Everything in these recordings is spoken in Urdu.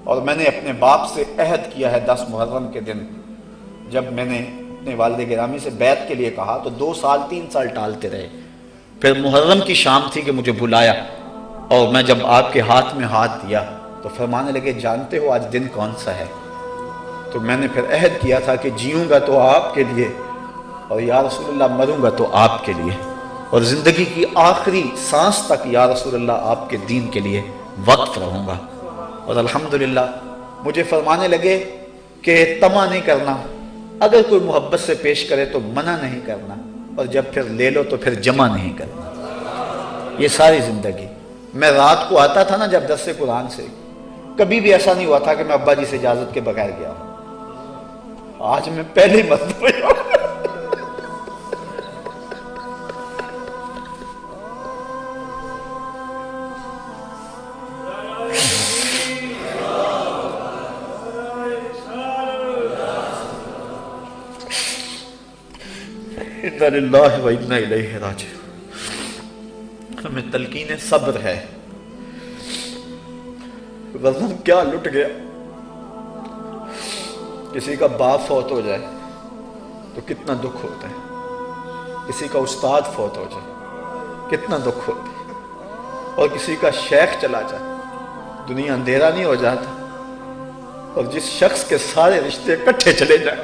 اور میں نے اپنے باپ سے عہد کیا ہے 10 محرم کے دن جب میں نے اپنے والد گرامی سے بیعت کے لیے کہا تو 2 سال 3 سال ٹالتے رہے. پھر محرم کی شام تھی کہ مجھے بلایا اور میں جب آپ کے ہاتھ میں ہاتھ دیا تو فرمانے لگے جانتے ہو آج دن کون سا ہے؟ تو میں نے پھر عہد کیا تھا کہ جیوں گا تو آپ کے لیے اور یا رسول اللہ مروں گا تو آپ کے لیے اور زندگی کی آخری سانس تک یا رسول اللہ آپ کے دین کے لیے وقف رہوں گا. اور الحمدللہ مجھے فرمانے لگے کہ طمع نہیں کرنا، اگر کوئی محبت سے پیش کرے تو منع نہیں کرنا، اور جب پھر لے لو تو پھر جمع نہیں کرنا. یہ ساری زندگی میں رات کو آتا تھا نا جب درس قرآن سے، کبھی بھی ایسا نہیں ہوا تھا کہ میں ابا جی سے اجازت کے بغیر گیا ہوں. آج میں پہلی مرتبہ اِنَّا لِلَّهِ وَإِنَّا إِلَيْهِ رَاجِعُونَ. ہمیں تلقین صبر ہے. وزن کیا لٹ گیا. کسی کا باپ فوت ہو جائے تو کتنا دکھ ہوتا ہے، کسی کا استاد فوت ہو جائے کتنا دکھ ہوتا ہے، اور کسی کا شیخ چلا جائے دنیا اندھیرا نہیں ہو جاتا، اور جس شخص کے سارے رشتے اکٹھے چلے جائیں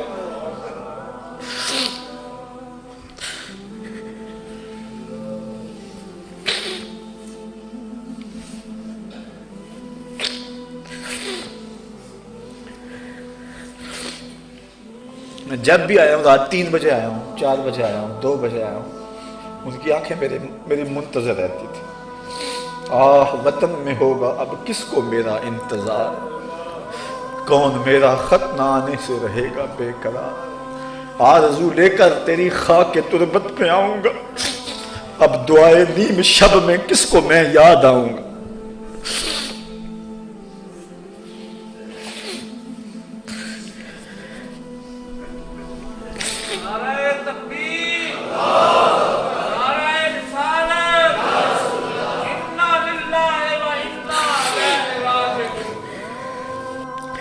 میں جب بھی آیا ہوں رات 3 بجے آیا ہوں، 4 بجے آیا ہوں، 2 بجے آیا ہوں، ان کی آنکھیں میری منتظر رہتی تھی. آہ وطن میں ہوگا اب کس کو میرا انتظار، کون میرا خط نہ آنے سے رہے گا بے قرار. آرزو لے کر تیری خاک کے تربت پہ آؤں گا، اب دعائے نیم شب میں کس کو میں یاد آؤں گا.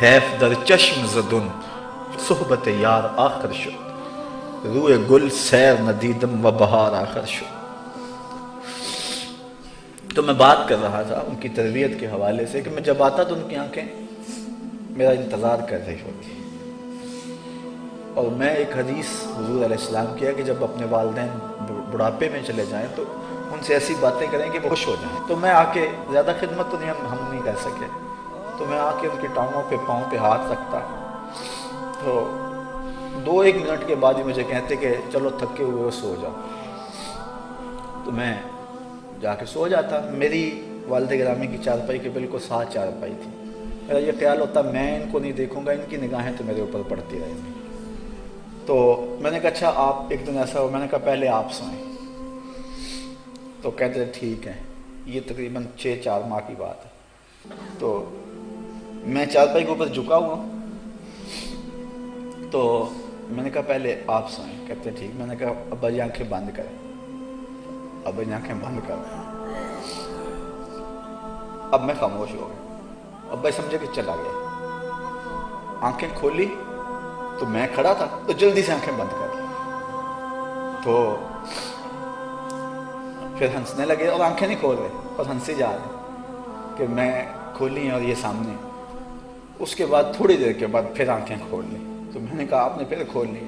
حیف در چشم زدن صحبت یار آخر شد، روئے گل سیر ندیدم و بہار آخر شد. تو میں بات کر رہا تھا ان کی تربیت کے حوالے سے کہ میں جب آتا تو ان کی آنکھیں میرا انتظار کر رہی ہوتی. اور میں ایک حدیث حضور علیہ السلام کیا کہ جب اپنے والدین بڑھاپے میں چلے جائیں تو ان سے ایسی باتیں کریں کہ وہ خوش ہو جائیں. تو میں آ کے زیادہ خدمت تو ہم نہیں کر سکے، تو میں آ کے ان کی ٹانگوں پہ پاؤں پہ ہاتھ رکھتا تو 2-1 منٹ کے بعد ہی مجھے کہتے کہ چلو تھکے ہوئے ہو سو جاؤ. تو میں جا کے سو جاتا. میری والد گرامی کی چارپائی کے بالکل ساتھ چارپائی تھی. میرا یہ خیال ہوتا میں ان کو نہیں دیکھوں گا، ان کی نگاہیں تو میرے اوپر پڑتی رہیں گی. تو میں نے کہا اچھا آپ ایک دن ایسا ہو، میں نے کہا پہلے آپ سوئیں. تو کہتے ٹھیک ہے. یہ تقریباً 6-4 ماہ کی بات ہے. تو میں چارپائی کے اوپر جھکا ہوا تو میں نے کہا پہلے آپ سوئیں. کہتے ٹھیک. میں نے کہا ابا جی آنکھیں بند کریں. ابا جی آنکھیں بند کر. اب میں خاموش ہو گیا. ابا سمجھے کہ چلا گیا. آنکھیں کھولی تو میں کھڑا تھا تو جلدی سے آنکھیں بند کر لی. تو پھر ہنسنے لگے اور آنکھیں نہیں کھول رہے اور ہنسی جا رہے کہ میں کھولی ہیں اور یہ سامنے. اس کے بعد تھوڑی دیر کے بعد پھر آنکھیں کھول لی. تو میں نے کہا آپ نے پھر کھول لی؟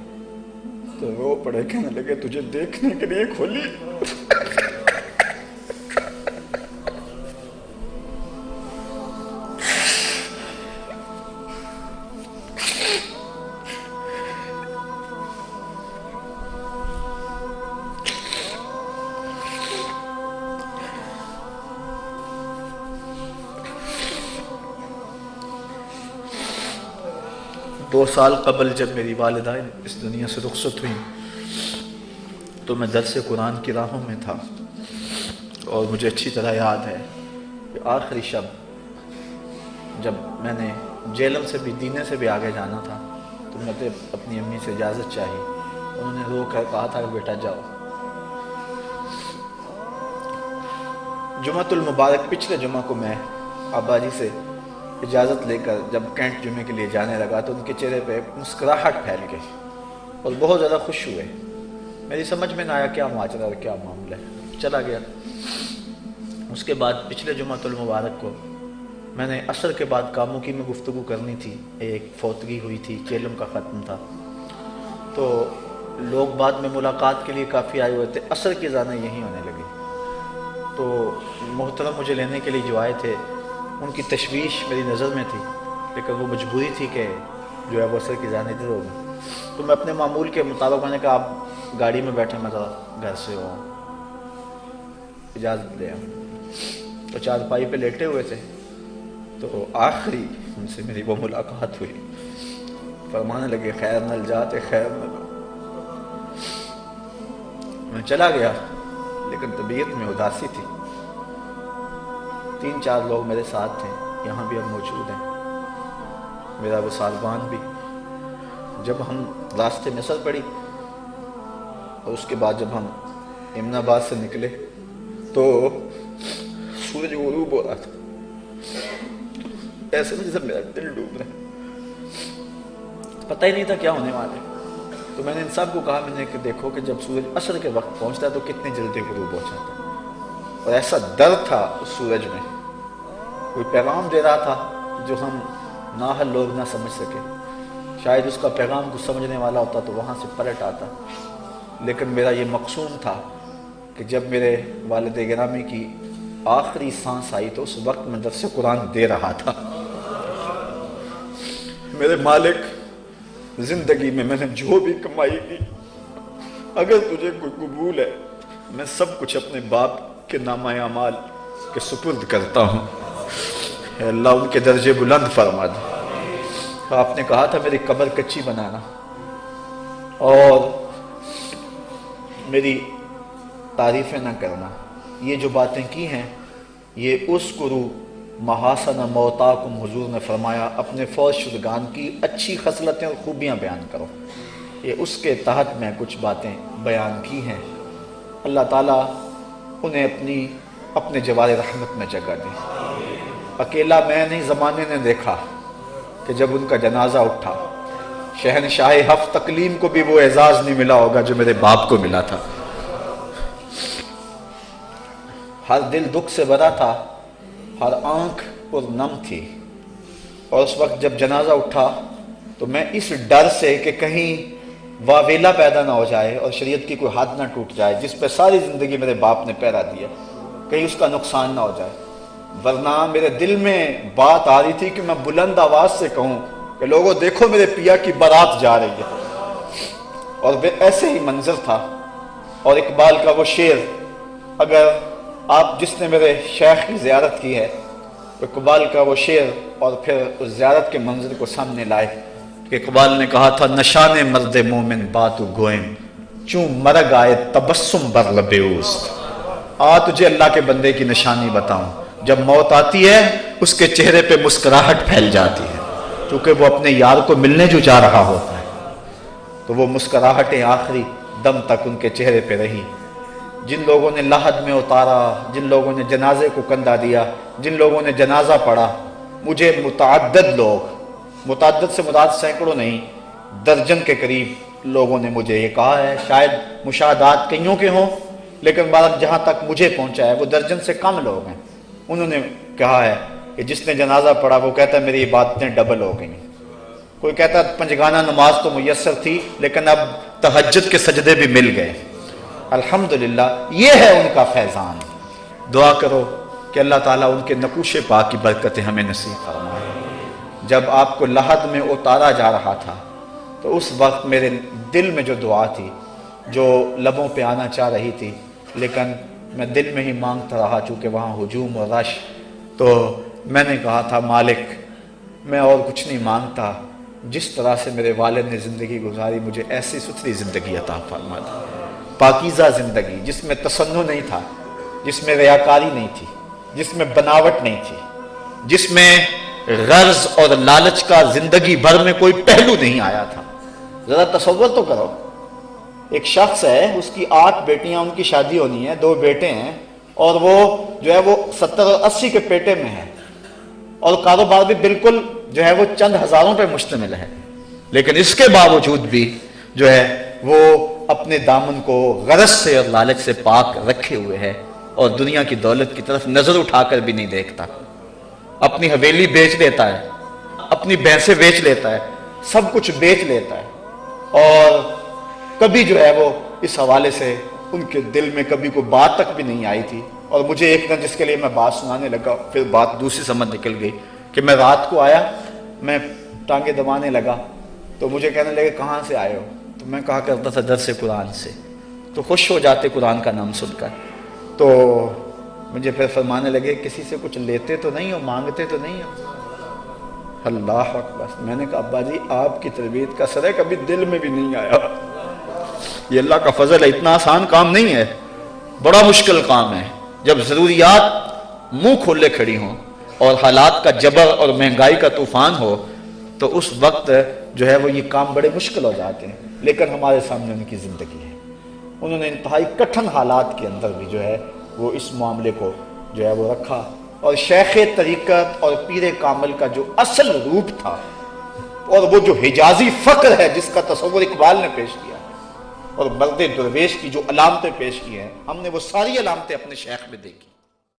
تو رو پڑے کہنے لگے تجھے دیکھنے کے لیے کھولی. دو سال قبل جب میری والدہ اس دنیا سے رخصت ہوئی تو میں درس قرآن کی راہوں میں تھا، اور مجھے اچھی طرح یاد ہے کہ آخری شب جب میں نے جیلم سے بھی دینے سے بھی آگے جانا تھا تو میں نے اپنی امی سے اجازت چاہی. انہوں نے رو کر کہا تھا کہ بیٹا جاؤ. جمعۃ المبارک پچھلے جمعہ کو میں ابا جی سے اجازت لے کر جب کینٹ جمعے کے لیے جانے لگا تو ان کے چہرے پہ مسکراہٹ پھیل گئی اور بہت زیادہ خوش ہوئے. میری سمجھ میں نہ آیا کیا ماجرا اور کیا معاملہ ہے، چلا گیا. اس کے بعد پچھلے جمعۃ المبارک کو میں نے عصر کے بعد کاموں کی میں گفتگو کرنی تھی. ایک فوتگی ہوئی تھی، چیلم کا ختم تھا، تو لوگ بعد میں ملاقات کے لیے کافی آئے ہوئے تھے. عصر کی اذانیں یہیں ہونے لگی تو محترم مجھے لینے کے لیے جو آئے تھے ان کی تشویش میری نظر میں تھی، لیکن وہ مجبوری تھی کہ جو ہے وہ عصر کی اذانیں ادھر ہو گئی. تو میں اپنے معمول کے مطابق میں نے کہا آپ گاڑی میں بیٹھے، میں ذرا گھر سے ہوں، اجازت دیں. تو چارپائی پہ لیٹے ہوئے تھے تو آخری ان سے میری وہ ملاقات ہوئی. فرمانے لگے خیر نل جاتے خیر نل. میں چلا گیا لیکن طبیعت میں اداسی تھی. 3-4 لوگ میرے ساتھ تھے، یہاں بھی اب موجود ہیں، میرا وصال بھی. جب ہم راستے میں سر پڑی اور اس کے بعد جب ہم امن آباد سے نکلے تو سورج غروب ہو رہا تھا. ایسے میں جیسے میرا دل ڈوب رہا ہے، پتہ ہی نہیں تھا کیا ہونے والا ہے. تو میں نے ان سب کو کہا، میں نے کہ دیکھو کہ جب سورج عصر کے وقت پہنچتا ہے تو کتنی جلدی غروب ہو جاتا ہے. اور ایسا درد تھا اس سورج میں، کوئی پیغام دے رہا تھا جو ہم نااہل لوگ نہ سمجھ سکے. شاید اس کا پیغام کچھ سمجھنے والا ہوتا تو وہاں سے پلٹ آتا. لیکن میرا یہ مقصود تھا کہ جب میرے والد گرامی کی آخری سانس آئی تو اس وقت میں درس قرآن دے رہا تھا. میرے مالک، زندگی میں نے جو بھی کمائی کی، اگر تجھے کوئی قبول ہے میں سب کچھ اپنے باپ کے نامہ اعمال کے سپرد کرتا ہوں. اے اللہ ان کے درجے بلند فرما دے. آپ نے کہا تھا میری قبر کچی بنانا اور میری تعریفیں نہ کرنا. یہ جو باتیں کی ہیں یہ اس کرو محاسن موتاکم، حضور نے فرمایا اپنے فوت شدگان کی اچھی خصلتیں اور خوبیاں بیان کرو. یہ اس کے تحت میں کچھ باتیں بیان کی ہیں. اللہ تعالیٰ انہیں اپنے جوار رحمت میں جگہ دے. اکیلا میں نہیں، زمانے نے دیکھا کہ جب ان کا جنازہ اٹھا شہنشاہ ہفت تقلیم کو بھی وہ اعزاز نہیں ملا ہوگا جو میرے باپ کو ملا تھا. ہر دل دکھ سے بھرا تھا، ہر آنکھ پر نم تھی. اور اس وقت جب جنازہ اٹھا تو میں اس ڈر سے کہ کہیں واویلا پیدا نہ ہو جائے اور شریعت کی کوئی حد نہ ٹوٹ جائے جس پہ ساری زندگی میرے باپ نے پہرا دیا، کہیں اس کا نقصان نہ ہو جائے. ورنہ میرے دل میں بات آ رہی تھی کہ میں بلند آواز سے کہوں کہ لوگوں دیکھو میرے پیا کی بارات جا رہی ہے. اور ایسے ہی منظر تھا. اور اقبال کا وہ شعر، اگر آپ جس نے میرے شیخ کی زیارت کی ہے، اقبال کا وہ شعر اور پھر اس زیارت کے منظر کو سامنے لائے کہ اقبال نے کہا تھا نشان مرد مومن باتو گوئم چون مرگ آئے تبسم بر لب اوست. تجھے اللہ کے بندے کی نشانی بتاؤں، جب موت آتی ہے اس کے چہرے پہ مسکراہٹ پھیل جاتی ہے کیونکہ وہ اپنے یار کو ملنے جو جا رہا ہوتا ہے. تو وہ مسکراہٹیں آخری دم تک ان کے چہرے پہ رہی. جن لوگوں نے لحد میں اتارا، جن لوگوں نے جنازے کو کندھا دیا، جن لوگوں نے جنازہ پڑھا، مجھے متعدد لوگ، متعدد سے مراد سینکڑوں نہیں، درجن کے قریب لوگوں نے مجھے یہ کہا ہے. شاید مشاہدات کئیوں کے ہوں لیکن بات جہاں تک مجھے پہنچا ہے وہ درجن سے کم لوگ ہیں. انہوں نے کہا ہے کہ جس نے جنازہ پڑھا وہ کہتا ہے میری عبادتیں ڈبل ہو گئیں. کوئی کہتا ہے پنجگانہ نماز تو میسر تھی لیکن اب تہجد کے سجدے بھی مل گئے. الحمدللہ یہ ہے ان کا فیضان. دعا کرو کہ اللہ تعالیٰ ان کے نقوش پاک کی برکتیں ہمیں نصیب فرمائے. جب آپ کو لحد میں اتارا جا رہا تھا تو اس وقت میرے دل میں جو دعا تھی جو لبوں پہ آنا چاہ رہی تھی لیکن میں دل میں ہی مانگتا رہا چونکہ وہاں ہجوم اور رش، تو میں نے کہا تھا مالک میں اور کچھ نہیں مانگتا، جس طرح سے میرے والد نے زندگی گزاری مجھے ایسی ستھری زندگی عطا فرما دی، پاکیزہ زندگی جس میں تصنع نہیں تھا، جس میں ریاکاری نہیں تھی، جس میں بناوٹ نہیں تھی، جس میں غرض اور لالچ کا زندگی بھر میں کوئی پہلو نہیں آیا تھا. ذرا تصور تو کرو، ایک شخص ہے اس کی 8 بیٹیاں، ان کی شادی ہونی ہے، 2 بیٹے ہیں اور وہ جو ہے وہ 70 اور 80 کے پیٹے میں ہے. اور کاروبار بھی بالکل جو ہے وہ چند ہزاروں پہ مشتمل ہے، لیکن اس کے باوجود بھی جو ہے وہ اپنے دامن کو غرض سے اور لالچ سے پاک رکھے ہوئے ہے، اور دنیا کی دولت کی طرف نظر اٹھا کر بھی نہیں دیکھتا۔ اپنی حویلی بیچ دیتا ہے، اپنی بھینسیں بیچ لیتا ہے، سب کچھ بیچ لیتا ہے، اور کبھی جو ہے وہ اس حوالے سے ان کے دل میں کبھی کوئی بات تک بھی نہیں آئی تھی۔ اور مجھے ایک دن جس کے لیے میں بات سنانے لگا، پھر بات دوسری سمجھ نکل گئی کہ میں رات کو آیا، میں ٹانگیں دبانے لگا تو مجھے کہنے لگے کہاں سے آئے ہو؟ تو میں کہا کرتا تھا درس قرآن سے، تو خوش ہو جاتے قرآن کا نام سن کر۔ تو مجھے پھر فرمانے لگے کسی سے کچھ لیتے تو نہیں ہو، مانگتے تو نہیں ہو؟ اللہ اکبر۔ میں نے کہا ابا جی آپ کی تربیت کا اثر ہے، کبھی دل میں بھی نہیں آیا۔ یہ اللہ کا فضل ہے، اتنا آسان کام نہیں ہے، بڑا مشکل کام ہے۔ جب ضروریات منہ کھولے کھڑی ہوں اور حالات کا جبر اور مہنگائی کا طوفان ہو تو اس وقت جو ہے وہ یہ کام بڑے مشکل ہو جاتے ہیں، لیکن ہمارے سامنے ان کی زندگی ہے۔ انہوں نے انتہائی کٹھن حالات کے اندر بھی جو ہے وہ اس معاملے کو جو ہے وہ رکھا، اور شیخ طریقت اور پیر کامل کا جو اصل روپ تھا، اور وہ جو حجازی فقر ہے جس کا تصور اقبال نے پیش کیا، اور مرد درویش کی جو علامتیں پیش کی ہیں، ہم نے وہ ساری علامتیں اپنے شیخ میں دیکھی۔